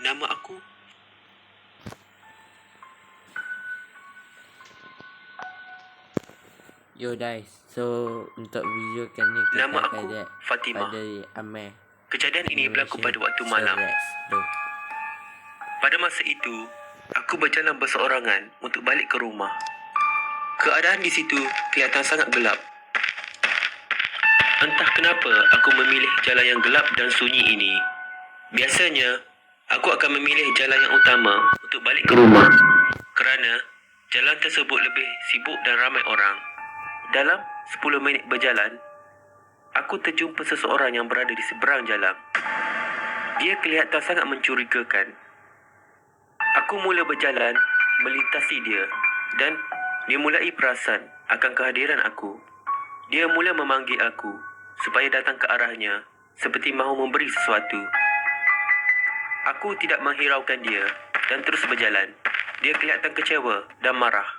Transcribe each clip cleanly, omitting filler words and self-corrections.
Nama aku Yo guys, so untuk video kali ni kita Nama aku ada Fatimah. pada Amir. Kejadian ini berlaku pada waktu malam. Pada masa itu, aku berjalan berseorangan untuk balik ke rumah. Keadaan di situ kelihatan sangat gelap. Entah kenapa aku memilih jalan yang gelap dan sunyi ini. Biasanya, aku akan memilih jalan yang utama untuk balik ke rumah. Kerana jalan tersebut lebih sibuk dan ramai orang. Dalam 10 minit berjalan, aku terjumpa seseorang yang berada di seberang jalan. Dia kelihatan sangat mencurigakan. Aku mula berjalan melintasi dia dan dia mulai perasan akan kehadiran aku. Dia mula memanggil aku supaya datang ke arahnya seperti mahu memberi sesuatu. Aku tidak menghiraukan dia dan terus berjalan. Dia kelihatan kecewa dan marah.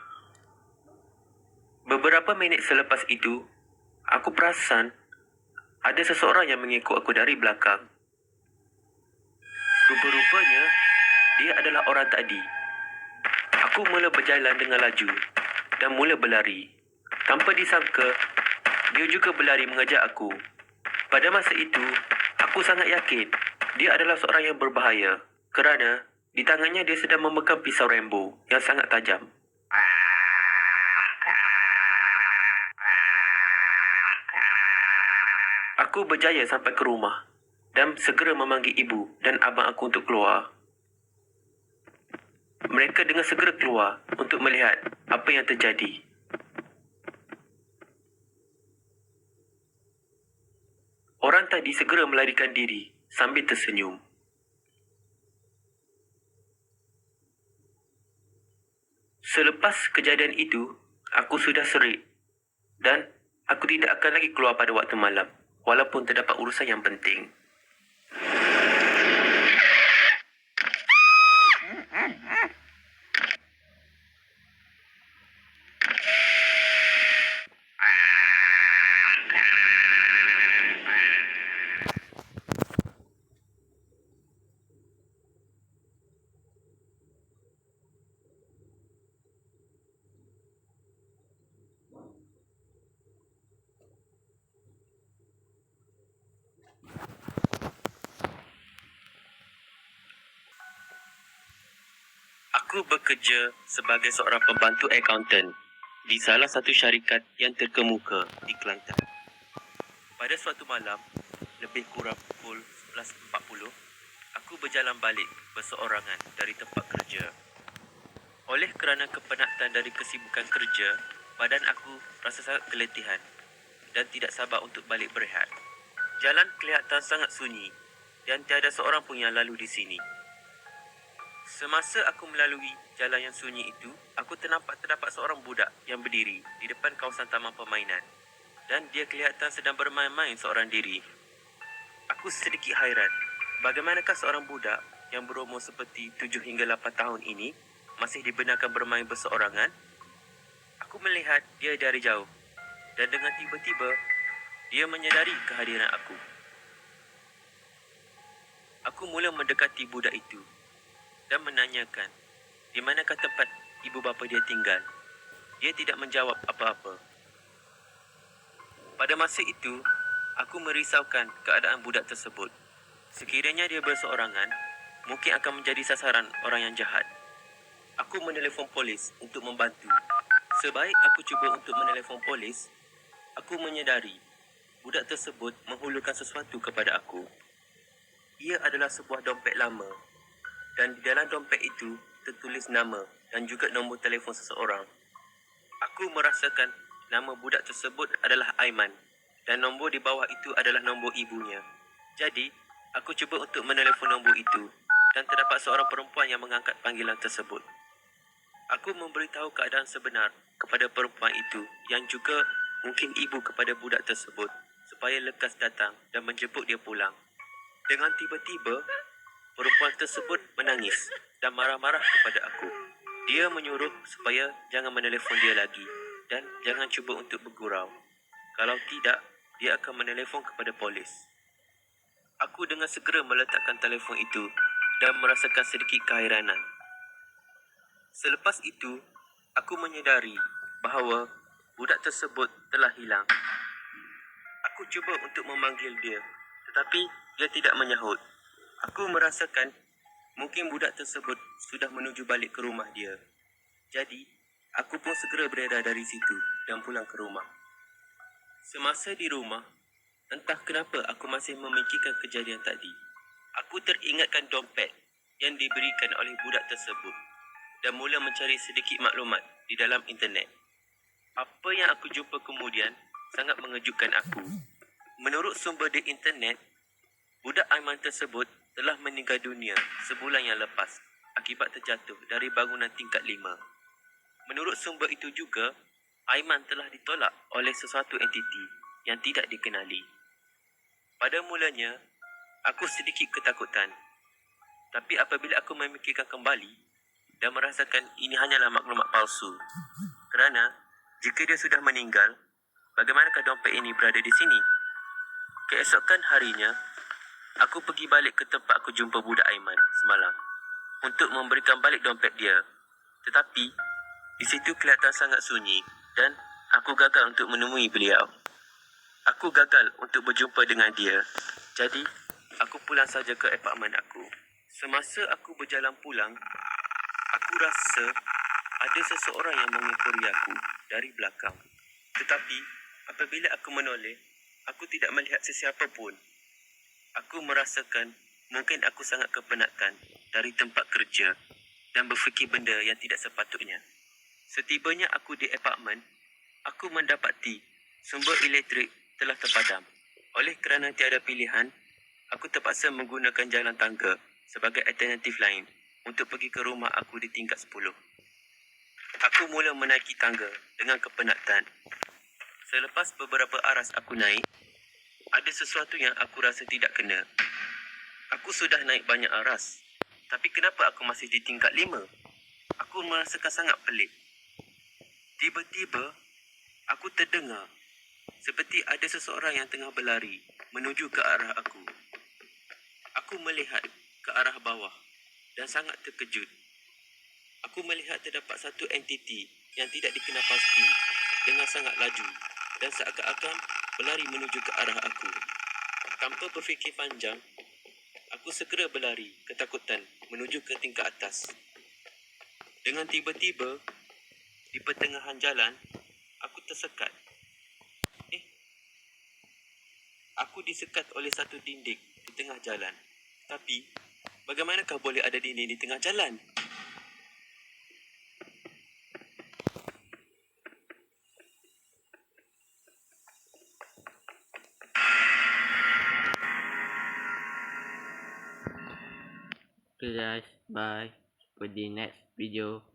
Beberapa minit selepas itu, aku perasan ada seseorang yang mengikut aku dari belakang. Rupa-rupanya, dia adalah orang tadi. Aku mula berjalan dengan laju dan mula berlari. Tanpa disangka, dia juga berlari mengejar aku. Pada masa itu, aku sangat yakin dia adalah seorang yang berbahaya kerana di tangannya dia sedang memegang pisau Rambo yang sangat tajam. Aku berjaya sampai ke rumah dan segera memanggil ibu dan abang aku untuk keluar. Mereka dengan segera keluar untuk melihat apa yang terjadi. Orang tadi segera melarikan diri sambil tersenyum. Selepas kejadian itu, aku sudah serik dan aku tidak akan lagi keluar pada waktu malam walaupun terdapat urusan yang penting. Aku bekerja sebagai seorang pembantu akaunten di salah satu syarikat yang terkemuka di Kelantan. Pada suatu malam, lebih kurang pukul 11.40, aku berjalan balik berseorangan dari tempat kerja. Oleh kerana kepenatan dari kesibukan kerja, badan aku rasa sangat keletihan dan tidak sabar untuk balik berehat. Jalan kelihatan sangat sunyi dan tiada seorang pun yang lalu di sini. Semasa aku melalui jalan yang sunyi itu, aku terdapat seorang budak yang berdiri di depan kawasan taman permainan dan dia kelihatan sedang bermain-main seorang diri. Aku sedikit hairan, bagaimanakah seorang budak yang berumur seperti 7 hingga 8 tahun ini masih dibenarkan bermain berseorangan? Aku melihat dia dari jauh dan dengan tiba-tiba dia menyedari kehadiran aku. Aku mula mendekati budak itu dan menanyakan di manakah tempat ibu bapa dia tinggal. Dia tidak menjawab apa-apa. Pada masa itu, aku merisaukan keadaan budak tersebut. Sekiranya dia berseorangan, mungkin akan menjadi sasaran orang yang jahat. Aku menelefon polis untuk membantu. Sebaik aku cuba untuk menelefon polis, aku menyedari budak tersebut menghulurkan sesuatu kepada aku. Ia adalah sebuah dompet lama dan di dalam dompet itu tertulis nama dan juga nombor telefon seseorang. Aku merasakan nama budak tersebut adalah Aiman dan nombor di bawah itu adalah nombor ibunya. Jadi, aku cuba untuk menelefon nombor itu dan terdapat seorang perempuan yang mengangkat panggilan tersebut. Aku memberitahu keadaan sebenar kepada perempuan itu yang juga mungkin ibu kepada budak tersebut supaya lekas datang dan menjemput dia pulang. Dengan tiba-tiba, perempuan tersebut menangis dan marah-marah kepada aku. Dia menyuruh supaya jangan menelefon dia lagi dan jangan cuba untuk bergurau. Kalau tidak, dia akan menelefon kepada polis. Aku dengan segera meletakkan telefon itu dan merasakan sedikit keheranan. Selepas itu, aku menyedari bahawa budak tersebut telah hilang. Aku cuba untuk memanggil dia, tetapi dia tidak menyahut. Aku merasakan mungkin budak tersebut sudah menuju balik ke rumah dia. Jadi, aku pun segera beredar dari situ dan pulang ke rumah. Semasa di rumah, entah kenapa aku masih memikirkan kejadian tadi. Aku teringatkan dompet yang diberikan oleh budak tersebut dan mula mencari sedikit maklumat di dalam internet. Apa yang aku jumpa kemudian sangat mengejutkan aku. Menurut sumber di internet, budak Aiman tersebut telah meninggal dunia sebulan yang lepas akibat terjatuh dari bangunan tingkat 5. Menurut sumber itu juga, Aiman telah ditolak oleh sesuatu entiti yang tidak dikenali. Pada mulanya, aku sedikit ketakutan. Tapi apabila aku memikirkan kembali dan merasakan ini hanyalah maklumat palsu. Kerana, jika dia sudah meninggal, bagaimanakah dompet ini berada di sini? Keesokan harinya, aku pergi balik ke tempat aku jumpa budak Aiman semalam untuk memberikan balik dompet dia. Tetapi, di situ kelihatan sangat sunyi dan aku gagal untuk menemui beliau. Aku gagal untuk berjumpa dengan dia. Jadi, aku pulang saja ke apartmen aku. Semasa aku berjalan pulang, aku rasa ada seseorang yang mengikuri aku dari belakang. Tetapi, apabila aku menoleh, aku tidak melihat sesiapa pun. Aku merasakan mungkin aku sangat kepenatan dari tempat kerja dan berfikir benda yang tidak sepatutnya. Setibanya aku di apartmen, aku mendapati sumber elektrik telah terpadam. Oleh kerana tiada pilihan, aku terpaksa menggunakan jalan tangga sebagai alternatif lain untuk pergi ke rumah aku di tingkat 10. Aku mula menaiki tangga dengan kepenatan. Selepas beberapa aras aku naik, ada sesuatu yang aku rasa tidak kena. Aku sudah naik banyak aras, tapi kenapa aku masih di tingkat 5? Aku merasakan sangat pelik. Tiba-tiba, aku terdengar seperti ada seseorang yang tengah berlari menuju ke arah aku. Aku melihat ke arah bawah dan sangat terkejut. Aku melihat terdapat satu entiti yang tidak dikenal pasti dengan sangat laju dan seakan-akan berlari menuju ke arah aku. Tanpa berfikir panjang, aku segera berlari ketakutan menuju ke tingkat atas. Dengan tiba-tiba, di pertengahan jalan, aku tersekat. Aku disekat oleh satu dinding di tengah jalan. Tapi, bagaimanakah boleh ada dinding di tengah jalan? Okay guys, bye. For the next video.